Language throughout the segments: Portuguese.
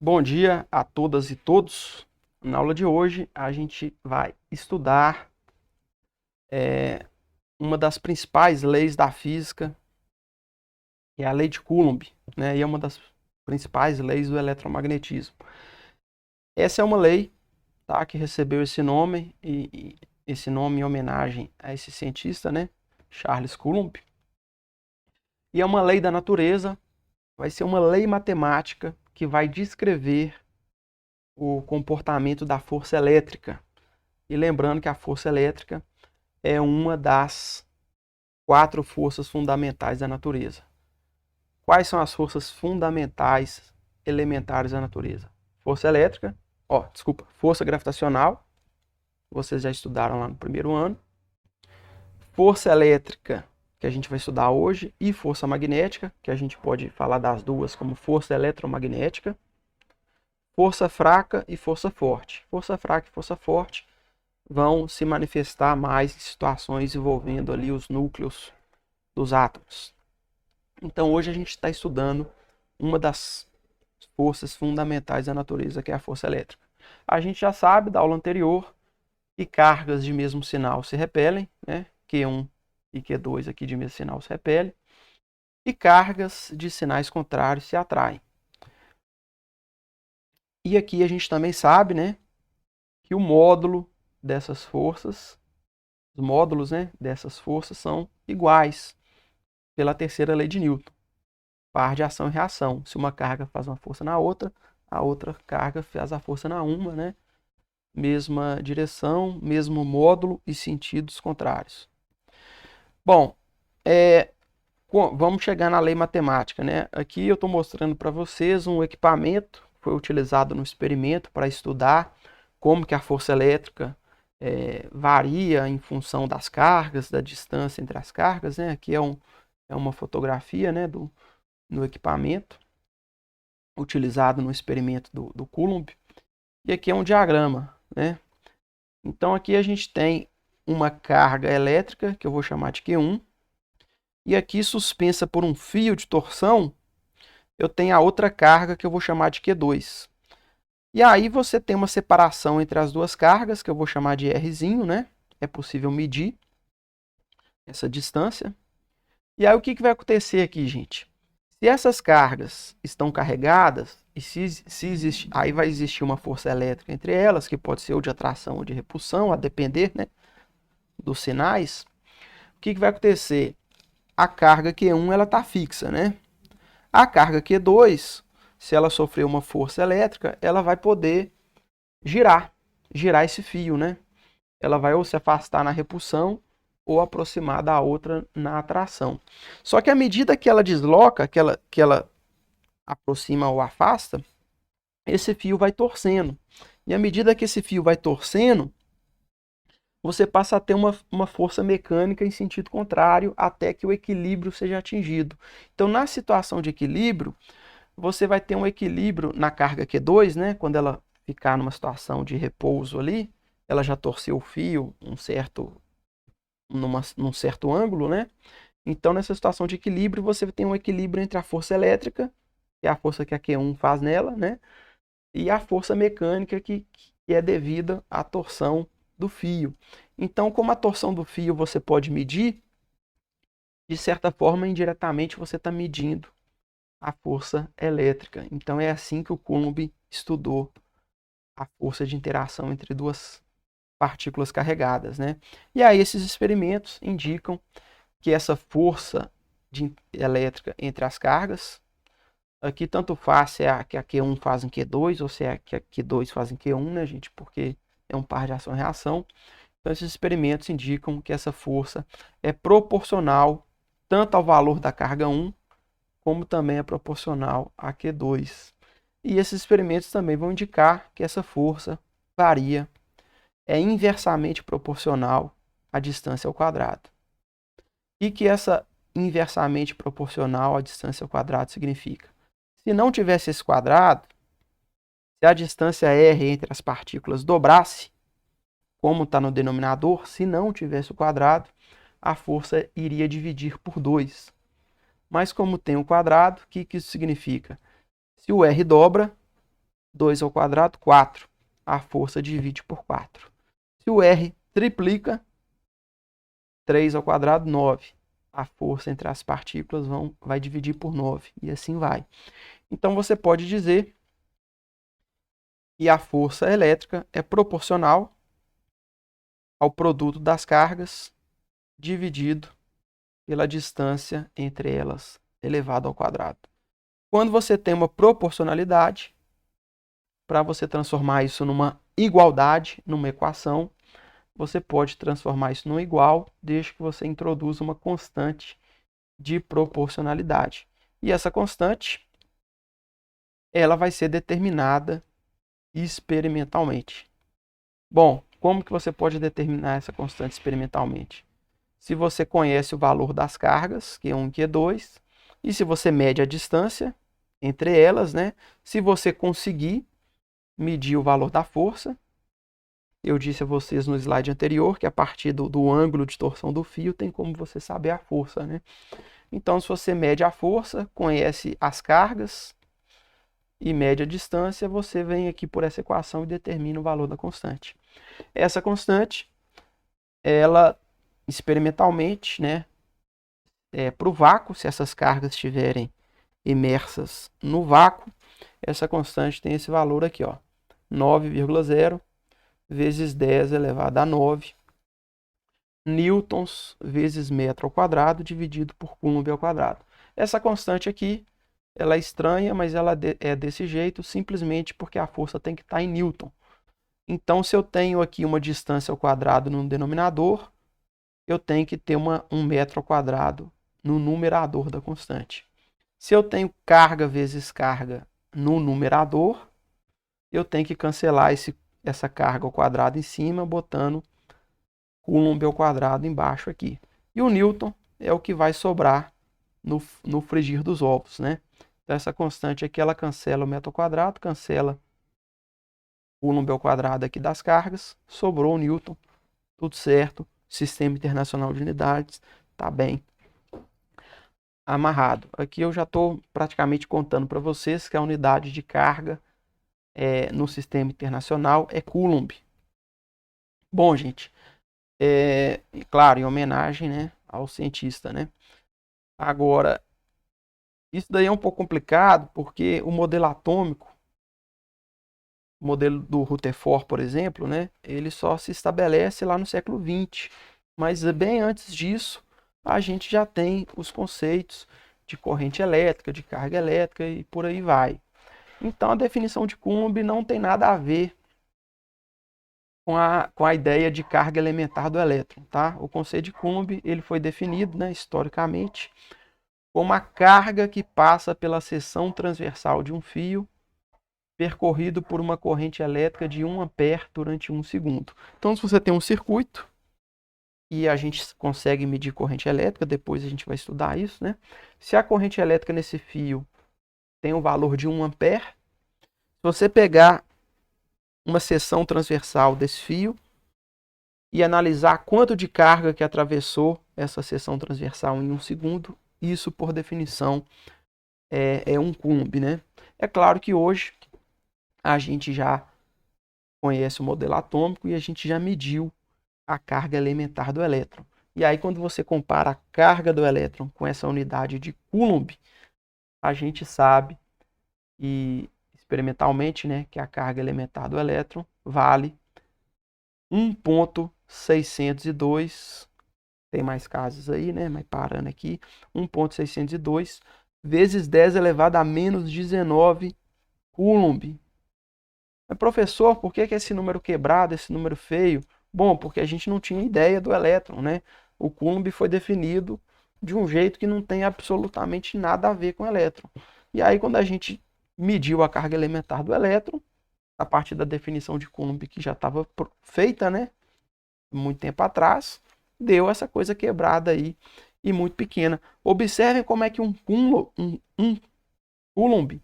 Bom dia a todas e todos. Na aula de hoje a gente vai estudar uma das principais leis da física, que é a lei de Coulomb, né? E é uma das principais leis do eletromagnetismo. Essa é uma lei, tá, que recebeu esse nome e esse nome em homenagem a esse cientista, né, Charles Coulomb. E é uma lei da natureza, vai ser uma lei matemática que vai descrever o comportamento da força elétrica. E lembrando que a força elétrica é uma das 4 forças fundamentais da natureza. Quais são as forças fundamentais elementares da natureza? Força elétrica, força gravitacional, vocês já estudaram lá no primeiro ano. Força elétrica, que a gente vai estudar hoje, e força magnética, que a gente pode falar das duas como força eletromagnética. Força fraca e força forte. Força fraca e força forte vão se manifestar mais em situações envolvendo ali os núcleos dos átomos. Então hoje a gente está estudando uma das forças fundamentais da natureza, que é a força elétrica. A gente já sabe da aula anterior que cargas de mesmo sinal se repelem, né? Q1 e Q2 aqui de mesmo sinal se repelem, e cargas de sinais contrários se atraem. E aqui a gente também sabe, né, que o módulo dessas forças, os módulos, né, dessas forças são iguais pela terceira lei de Newton. Par de ação e reação. Se uma carga faz uma força na outra, a outra carga faz a força na uma, né? Mesma direção, mesmo módulo e sentidos contrários. Bom, vamos chegar na lei matemática, né? Aqui eu estou mostrando para vocês um equipamento que foi utilizado no experimento para estudar como que a força elétrica varia em função das cargas, da distância entre as cargas, né? Aqui é uma fotografia, né, no equipamento utilizado no experimento do Coulomb. E aqui é um diagrama, né? Então aqui a gente tem uma carga elétrica, que eu vou chamar de Q1, e aqui suspensa por um fio de torção, eu tenho a outra carga que eu vou chamar de Q2. E aí você tem uma separação entre as duas cargas, que eu vou chamar de Rzinho, né? É possível medir essa distância. E aí o que vai acontecer aqui, gente? Se essas cargas estão carregadas, e se existe, aí vai existir uma força elétrica entre elas, que pode ser ou de atração ou de repulsão, a depender, né, dos sinais. O que vai acontecer? A carga Q1 ela está fixa, né? A carga Q2, se ela sofrer uma força elétrica, ela vai poder girar esse fio, né? Ela vai ou se afastar na repulsão ou aproximar da outra na atração. Só que à medida que ela desloca, que ela aproxima ou afasta, esse fio vai torcendo. E à medida que esse fio vai torcendo, você passa a ter uma força mecânica em sentido contrário até que o equilíbrio seja atingido. Então, na situação de equilíbrio, você vai ter um equilíbrio na carga Q2, né? Quando ela ficar numa situação de repouso ali, ela já torceu o fio num certo ângulo, né? Então, nessa situação de equilíbrio, você tem um equilíbrio entre a força elétrica, que é a força que a Q1 faz nela, né? E a força mecânica que é devida à torção do fio. Então, como a torção do fio você pode medir, de certa forma, indiretamente você está medindo a força elétrica. Então, é assim que o Coulomb estudou a força de interação entre duas partículas carregadas, né? E aí esses experimentos indicam que essa força elétrica entre as cargas, aqui tanto faz se é a que a Q1 faz em Q2 ou se é a que a Q2 faz em Q1, né, gente? Porque é um par de ação e reação. Então, esses experimentos indicam que essa força é proporcional tanto ao valor da carga 1, como também é proporcional a Q2. E esses experimentos também vão indicar que essa força varia, é inversamente proporcional à distância ao quadrado. E que essa inversamente proporcional à distância ao quadrado significa? Se não tivesse esse quadrado, se a distância r entre as partículas dobrasse, como está no denominador, se não tivesse o quadrado, a força iria dividir por 2. Mas como tem o quadrado, o que isso significa? Se o r dobra, 2 ao quadrado, 4. A força divide por 4. Se o R triplica, 3 ao quadrado, 9. A força entre as partículas vai dividir por 9. E assim vai. Então, você pode dizer que a força elétrica é proporcional ao produto das cargas dividido pela distância entre elas elevado ao quadrado. Quando você tem uma proporcionalidade, para você transformar isso numa igualdade, numa equação, você pode transformar isso num igual, desde que você introduza uma constante de proporcionalidade. E essa constante, ela vai ser determinada experimentalmente. Bom, como que você pode determinar essa constante experimentalmente? Se você conhece o valor das cargas, Q1 e Q2, e se você mede a distância entre elas, né? Se você conseguir medir o valor da força, eu disse a vocês no slide anterior que a partir do ângulo de torção do fio tem como você saber a força, né? Então, se você mede a força, conhece as cargas e mede a distância, você vem aqui por essa equação e determina o valor da constante. Essa constante, ela experimentalmente, né, para o vácuo, se essas cargas estiverem imersas no vácuo, essa constante tem esse valor aqui, ó, 9,0 vezes 10 elevado a 9 newtons vezes metro ao quadrado dividido por coulomb ao quadrado. Essa constante aqui, ela é estranha, mas ela é desse jeito simplesmente porque a força tem que estar em newton. Então, se eu tenho aqui uma distância ao quadrado no denominador, eu tenho que ter um metro ao quadrado no numerador da constante. Se eu tenho carga vezes carga no numerador, eu tenho que cancelar essa carga ao quadrado em cima, botando coulomb ao quadrado embaixo aqui. E o newton é o que vai sobrar no frigir dos ovos, né? Então, essa constante aqui, ela cancela o metro ao quadrado, cancela o coulomb ao quadrado aqui das cargas, sobrou o newton, tudo certo. Sistema Internacional de Unidades está bem amarrado. Aqui eu já estou praticamente contando para vocês que a unidade de carga no Sistema Internacional é coulomb. Bom, gente, claro, em homenagem, né, ao cientista, né? Agora, isso daí é um pouco complicado porque o modelo atômico, o modelo do Rutherford, por exemplo, né, ele só se estabelece lá no século XX. Mas bem antes disso, a gente já tem os conceitos de corrente elétrica, de carga elétrica e por aí vai. Então, a definição de Coulomb não tem nada a ver com a ideia de carga elementar do elétron, tá? O conceito de Coulomb, ele foi definido, né, historicamente, como a carga que passa pela seção transversal de um fio percorrido por uma corrente elétrica de 1 ampere durante 1 segundo. Então, se você tem um circuito e a gente consegue medir corrente elétrica, depois a gente vai estudar isso, né? Se a corrente elétrica nesse fio tem um valor de 1 ampere, se você pegar uma seção transversal desse fio e analisar quanto de carga que atravessou essa seção transversal em 1 segundo, isso, por definição, é 1 coulomb, né? É claro que hoje a gente já conhece o modelo atômico e a gente já mediu a carga elementar do elétron. E aí, quando você compara a carga do elétron com essa unidade de coulomb, a gente sabe, e experimentalmente, né, que a carga elementar do elétron vale 1,602, tem mais casos aí, né, mas parando aqui, 1,602 vezes 10 elevado a menos 19 coulomb. Mas, professor, por que esse número quebrado, esse número feio? Bom, porque a gente não tinha ideia do elétron, né? O Coulomb foi definido de um jeito que não tem absolutamente nada a ver com o elétron. E aí, quando a gente mediu a carga elementar do elétron, a partir da definição de Coulomb que já estava feita, né? Muito tempo atrás, deu essa coisa quebrada aí e muito pequena. Observem como é que um Coulomb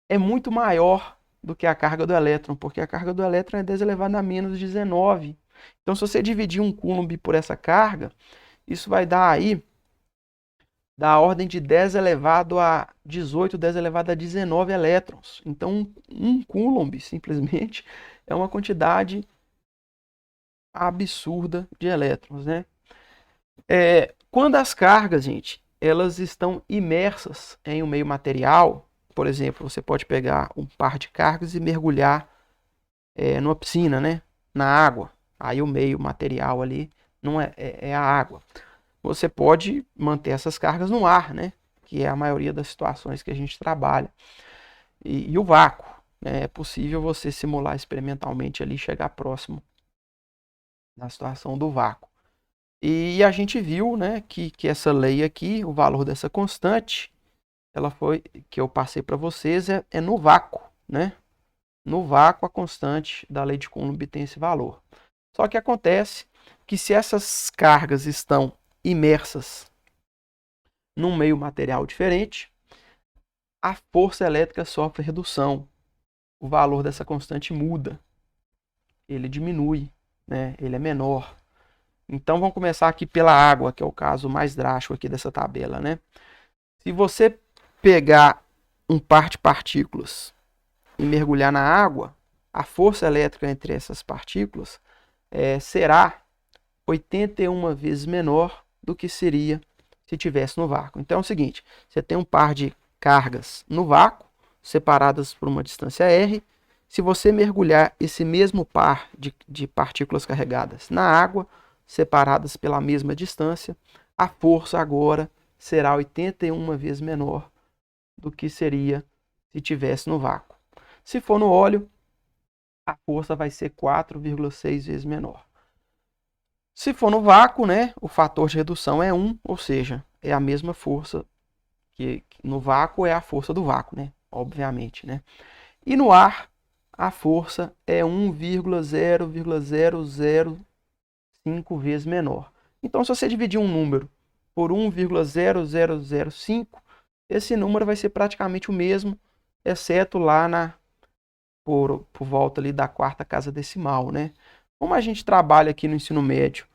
é muito maior do que a carga do elétron, porque a carga do elétron é 10 elevado a menos 19. Então, se você dividir um coulomb por essa carga, isso vai dar aí da ordem de 10 elevado a 18, 10 elevado a 19 elétrons. Então, um Coulomb, simplesmente, é uma quantidade absurda de elétrons, né? Quando as cargas, gente, elas estão imersas em um meio material, por exemplo, você pode pegar um par de cargas e mergulhar numa piscina, né? Na água. Aí o meio material ali não é a água. Você pode manter essas cargas no ar, né? Que é a maioria das situações que a gente trabalha. E o vácuo, né? É possível você simular experimentalmente ali, chegar próximo da situação do vácuo. E a gente viu, né, que essa lei aqui, o valor dessa constante, ela foi, que eu passei para vocês, é no vácuo, né? No vácuo, a constante da lei de Coulomb tem esse valor. Só que acontece que se essas cargas estão imersas num meio material diferente, a força elétrica sofre redução. O valor dessa constante muda. Ele diminui, né? Ele é menor. Então vamos começar aqui pela água, que é o caso mais drástico aqui dessa tabela, né? Se você pegar um par de partículas e mergulhar na água, a força elétrica entre essas partículas será 81 vezes menor do que seria se tivesse no vácuo. Então é o seguinte, você tem um par de cargas no vácuo, separadas por uma distância r. Se você mergulhar esse mesmo par de partículas carregadas na água, separadas pela mesma distância, a força agora será 81 vezes menor do que seria se tivesse no vácuo. Se for no óleo, a força vai ser 4,6 vezes menor. Se for no vácuo, né, o fator de redução é 1, ou seja, é a mesma força que no vácuo é a força do vácuo, né, obviamente, né. E no ar, a força é 1,0005 vezes menor. Então, se você dividir um número por 1,0005, esse número vai ser praticamente o mesmo, exceto lá por volta ali da quarta casa decimal, né? Como a gente trabalha aqui no ensino médio,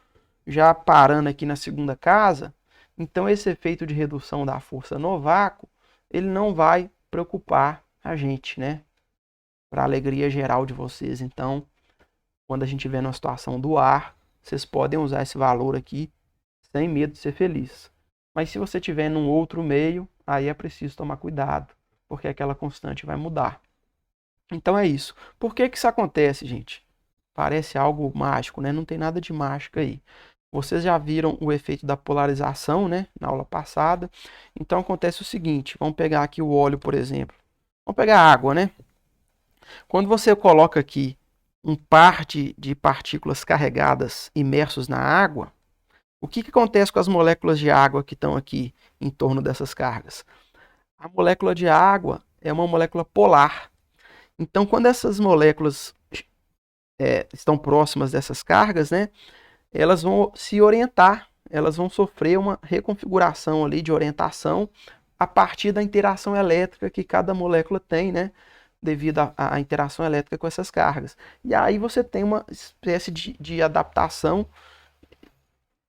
já parando aqui na segunda casa, então esse efeito de redução da força no vácuo, ele não vai preocupar a gente, né? Para a alegria geral de vocês. Então, quando a gente vê na situação do ar, vocês podem usar esse valor aqui sem medo de ser feliz. Mas se você tiver num outro meio, aí é preciso tomar cuidado, porque aquela constante vai mudar. Então é isso. Por que isso acontece, gente? Parece algo mágico, né? Não tem nada de mágico aí. Vocês já viram o efeito da polarização, né? Na aula passada. Então acontece o seguinte: vamos pegar aqui o óleo, por exemplo. Vamos pegar a água, né? Quando você coloca aqui um par de partículas carregadas imersos na água, o que acontece com as moléculas de água que estão aqui em torno dessas cargas? A molécula de água é uma molécula polar. Então, quando essas moléculas estão próximas dessas cargas, né, elas vão se orientar, elas vão sofrer uma reconfiguração ali de orientação a partir da interação elétrica que cada molécula tem, né, devido à interação elétrica com essas cargas. E aí você tem uma espécie de adaptação,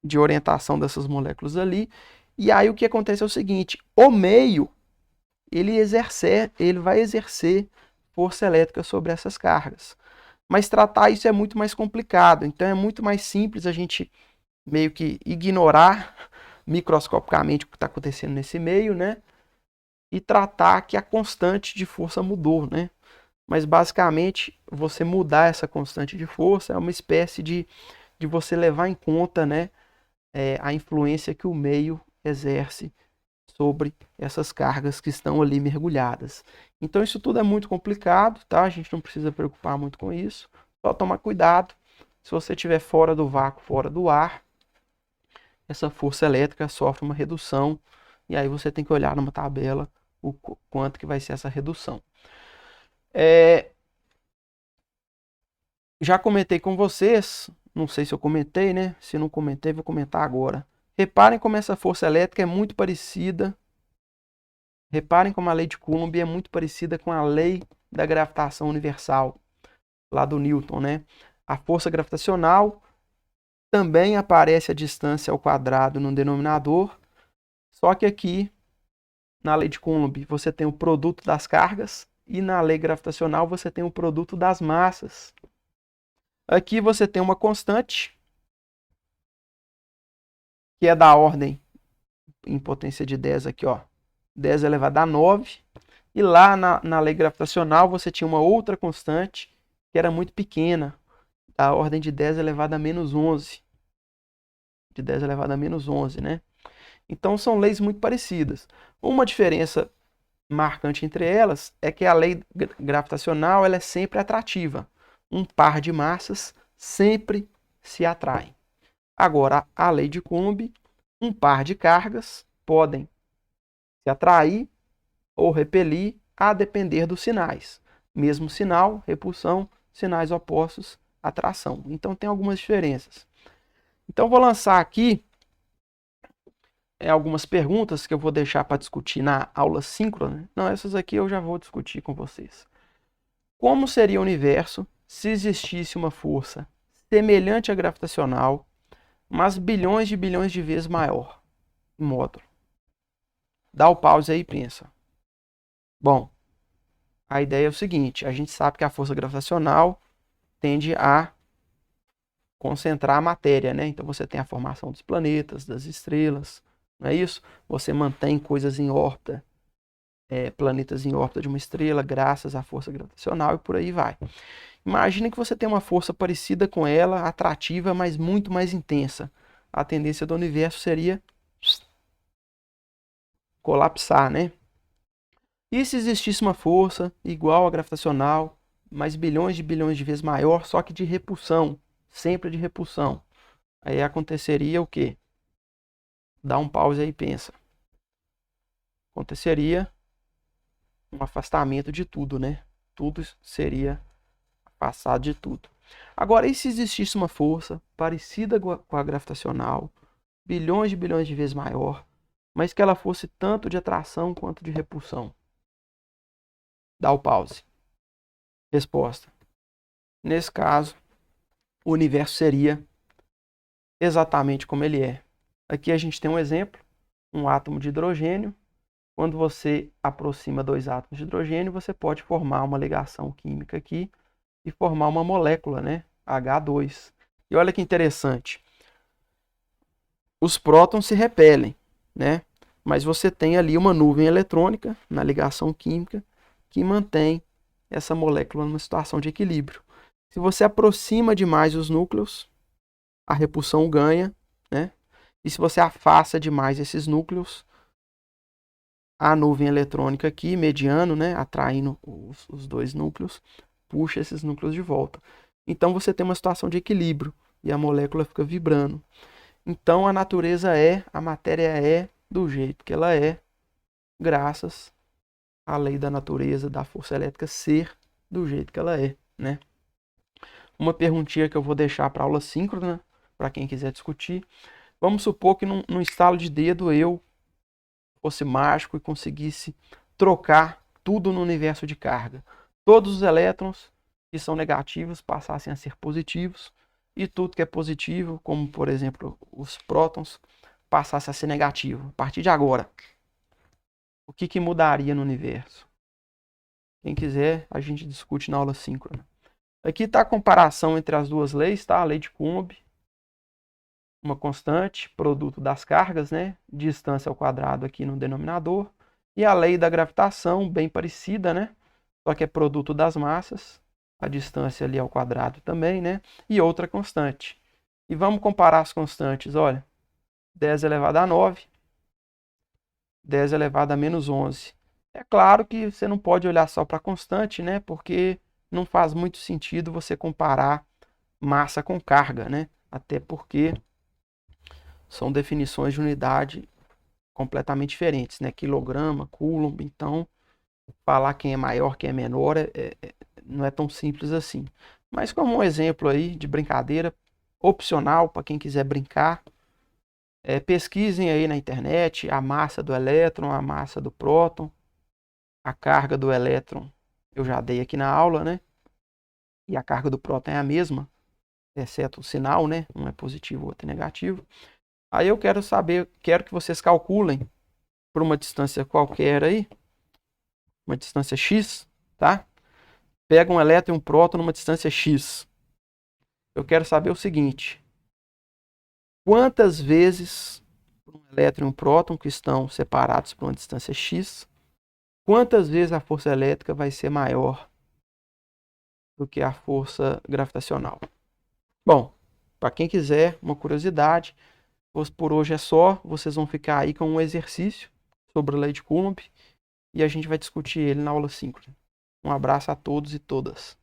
de orientação dessas moléculas ali. E aí o que acontece é o seguinte: o meio ele vai exercer força elétrica sobre essas cargas. Mas tratar isso é muito mais complicado. Então é muito mais simples a gente meio que ignorar microscopicamente o que está acontecendo nesse meio, né? E tratar que a constante de força mudou, né? Mas basicamente você mudar essa constante de força é uma espécie de você levar em conta, né, a influência que o meio exerce sobre essas cargas que estão ali mergulhadas. Então isso tudo é muito complicado, tá? A gente não precisa preocupar muito com isso. Só tomar cuidado. Se você estiver fora do vácuo, fora do ar, essa força elétrica sofre uma redução. E aí você tem que olhar numa tabela o quanto que vai ser essa redução. Já comentei com vocês, não sei se eu comentei, né? Se não comentei, vou comentar agora. Reparem como essa força elétrica é muito parecida. Reparem como a lei de Coulomb é muito parecida com a lei da gravitação universal, lá do Newton, né? A força gravitacional também aparece a distância ao quadrado no denominador, Só que aqui, na lei de Coulomb, você tem o produto das cargas e na lei gravitacional você tem o produto das massas. Aqui você tem uma constante, que é da ordem, em potência de 10 aqui, ó, 10 elevado a 9. E lá na lei gravitacional você tinha uma outra constante, que era muito pequena, da ordem de 10 elevado a menos 11. De 10 elevado a menos 11, né? Então são leis muito parecidas. Uma diferença marcante entre elas é que a lei gravitacional ela é sempre atrativa. Um par de massas sempre se atrai. Agora, a lei de Coulomb, um par de cargas podem se atrair ou repelir a depender dos sinais. Mesmo sinal, repulsão, sinais opostos, atração. Então tem algumas diferenças. Então vou lançar aqui algumas perguntas que eu vou deixar para discutir na aula síncrona. Não, essas aqui eu já vou discutir com vocês. Como seria o universo se existisse uma força semelhante à gravitacional, mas bilhões de vezes maior em módulo? Dá o pause aí e pensa. Bom, a ideia é o seguinte, a gente sabe que a força gravitacional tende a concentrar a matéria, né? Então você tem a formação dos planetas, das estrelas, não é isso? Você mantém coisas em órbita, planetas em órbita de uma estrela, graças à força gravitacional e por aí vai. Imagina que você tem uma força parecida com ela, atrativa, mas muito mais intensa. A tendência do universo seria colapsar, né? E se existisse uma força igual à gravitacional, mas bilhões de vezes maior, só que de repulsão, sempre de repulsão, aí aconteceria o quê? Dá um pause aí e pensa. Aconteceria um afastamento de tudo, né? Tudo seria afastado de tudo. Agora, e se existisse uma força parecida com a gravitacional, bilhões de vezes maior, mas que ela fosse tanto de atração quanto de repulsão? Dá o pause. Resposta. Nesse caso, o universo seria exatamente como ele é. Aqui a gente tem um exemplo, um átomo de hidrogênio. Quando você aproxima dois átomos de hidrogênio, você pode formar uma ligação química aqui e formar uma molécula, né? H2. E olha que interessante. Os prótons se repelem, né? Mas você tem ali uma nuvem eletrônica na ligação química que mantém essa molécula numa situação de equilíbrio. Se você aproxima demais os núcleos, a repulsão ganha, né? E se você afasta demais esses núcleos, a nuvem eletrônica aqui, mediano, né, atraindo os dois núcleos, puxa esses núcleos de volta. Então você tem uma situação de equilíbrio e a molécula fica vibrando. Então a matéria é do jeito que ela é, graças à lei da natureza, da força elétrica ser do jeito que ela é, né? Uma perguntinha que eu vou deixar para aula síncrona, para quem quiser discutir. Vamos supor que num estalo de dedo eu fosse mágico e conseguisse trocar tudo no universo de carga. Todos os elétrons que são negativos passassem a ser positivos e tudo que é positivo, como por exemplo os prótons, passasse a ser negativo. A partir de agora, o que mudaria no universo? Quem quiser, a gente discute na aula síncrona. Aqui está a comparação entre as duas leis, tá? A lei de Coulomb, uma constante, produto das cargas, né? Distância ao quadrado aqui no denominador. E a lei da gravitação, bem parecida, né? Só que é produto das massas, a distância ali ao quadrado também, né? E outra constante. E vamos comparar as constantes, olha. 10 elevado a 9, 10 elevado a menos 11. É claro que você não pode olhar só para a constante, né? Porque não faz muito sentido você comparar massa com carga, né? Até porque são definições de unidade completamente diferentes, né? Quilograma, coulomb, então falar quem é maior, quem é menor, não é tão simples assim. Mas como um exemplo aí de brincadeira, opcional para quem quiser brincar, pesquisem aí na internet a massa do elétron, a massa do próton, a carga do elétron, eu já dei aqui na aula, né? E a carga do próton é a mesma, exceto o sinal, né? Um é positivo, o outro é negativo. Aí eu quero que vocês calculem por uma distância qualquer aí, uma distância x, tá? Pega um elétron e um próton numa distância x. Eu quero saber o seguinte: quantas vezes um elétron e um próton que estão separados por uma distância x, quantas vezes a força elétrica vai ser maior do que a força gravitacional? Bom, para quem quiser uma curiosidade, por hoje é só. Vocês vão ficar aí com um exercício sobre a lei de Coulomb e a gente vai discutir ele na aula 5. Um abraço a todos e todas.